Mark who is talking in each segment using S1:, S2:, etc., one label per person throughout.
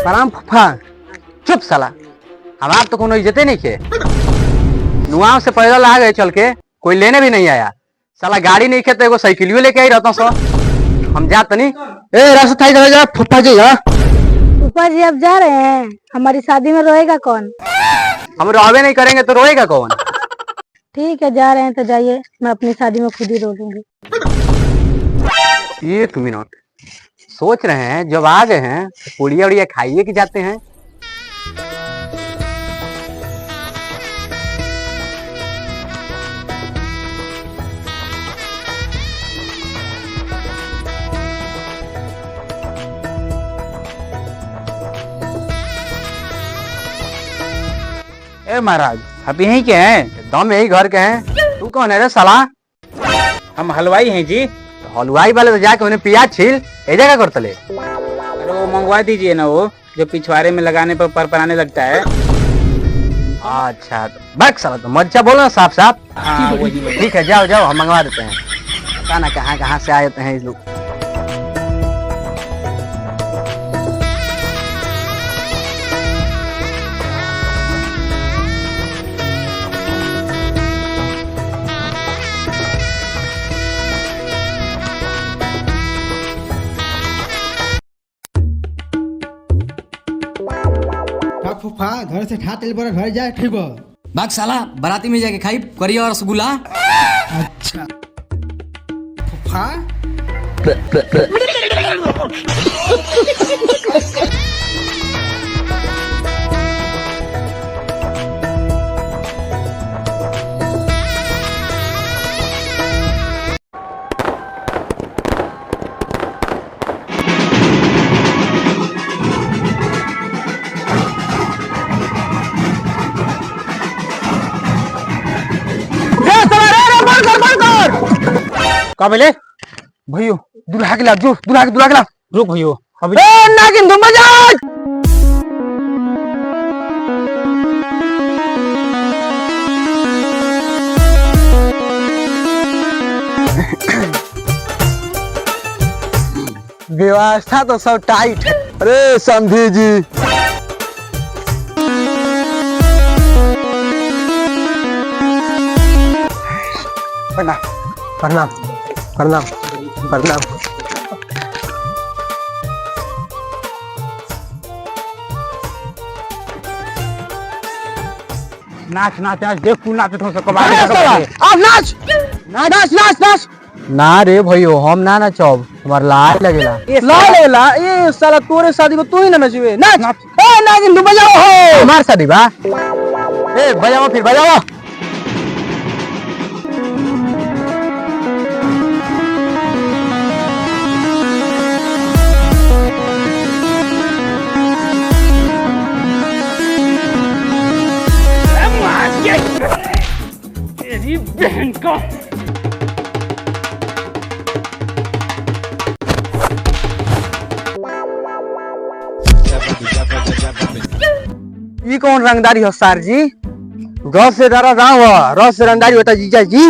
S1: प्रणाम फूफा। चुप साला, हमार तो कोनो इज्जते नहीं खे। नुआव से पैदल आ गए चल के, कोई लेने भी नहीं आया। साला गाड़ी नहीं खे तो एगो साइकिलियो लेके आई रहता सो। हम जा तनी रास्ता था जा फूफा जी।
S2: फूफा जी अब जा रहे हैं, हमारी शादी में रोएगा कौन?
S1: हम रोवे नहीं करेंगे तो रोएगा कौन?
S2: ठीक है, जा रहे हैं तो जाइए, मैं अपनी शादी में खुद ही रो लूंगी।
S1: 1 मिनट सोच रहे हैं, जब आ गए हैं तो पुड़िया उड़िया खाइए कि जाते हैं।
S3: ए महाराज, आप यहीं के हैं?
S1: एकदम यही घर के हैं। तू कौन है रे साला?
S3: हम हलवाई हैं जी।
S1: तो हलवाई वाले तो जाके उन्हें प्याज छील ए जगह करते ले।
S3: अरे वो मंगवा दीजिए ना, वो जो पिछवाड़े में लगाने पर परपराने लगता है।
S1: अच्छा बक साला, तो मर्चा बोलो ना साफ साफ।
S3: हाँ वही।
S1: ठीक है, जाओ जाओ, हम मंगवा देते हैं। पता ना कहाँ कहाँ से आए हैं इस लोग।
S4: फूफा घर से ठा तेल पर घर जाए ठीक बा।
S5: बाग साला, बाराती में जाके खाई करिया और रसगुल्ला।
S4: अच्छा फूफा
S3: का बोले?
S1: भैयो दुल्हा के ला, जो दुल्हा के ला।
S3: रुक भैयो, अभी
S1: नागिन तुम बजा। व्यवस्था तो सब टाइट है। अरे समझी जी, प्रणाम प्रणाम प्रणाम प्रणाम।
S3: नाच नाच नाच, देख तू नाच तो सकबा।
S1: अब नाच नाच नाच नाच। ना रे भैयो, हम ना नचब, हमार लाज लगेला।
S4: ला ये साला तोरे शादी में तू ही ना नचबे। नाच
S1: ए नागिन तुम बजाओ हो। हमार शादी बा। ए बजाओ, फिर बजाओ।
S3: तेरी बहन का।
S1: ये कौन रंगदारी हो सर जी? रस से डरा गाँव, रस से रंगदारी होता जीजा जी।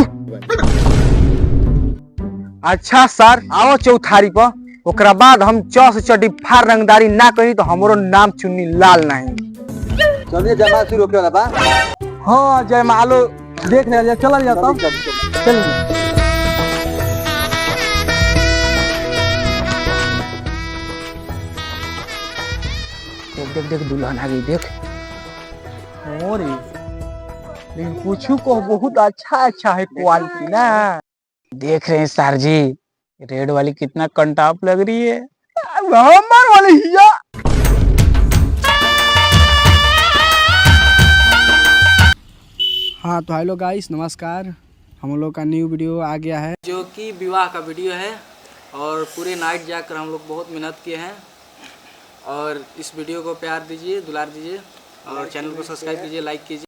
S1: अच्छा सर, आओ चौथारी पर, ओकरा बाद हम चौस चड्डी फार रंगदारी ना करी तो हमरो नाम चुन्नी लाल नहीं। चलिए जमा शुरू होके वाला बा।
S4: हाँ जय मालो देख रहे चल जाता चल।
S1: देख देख देख, दुल्हन आ गई देख। और लेकिन कुछ को बहुत अच्छा है क्वालिटी ना।
S3: देख रहे हैं सर जी, रेड वाली कितना कंटाप लग रही है।
S1: हमार वाले हिया।
S4: हाँ तो हेलो गाइस, नमस्कार। हम लोग का न्यू वीडियो आ गया है,
S5: जो कि विवाह का वीडियो है। और पूरे नाइट जाकर हम लोग बहुत मेहनत किए हैं। और इस वीडियो को प्यार दीजिए, दुलार दीजिए और चैनल को सब्सक्राइब कीजिए, लाइक कीजिए।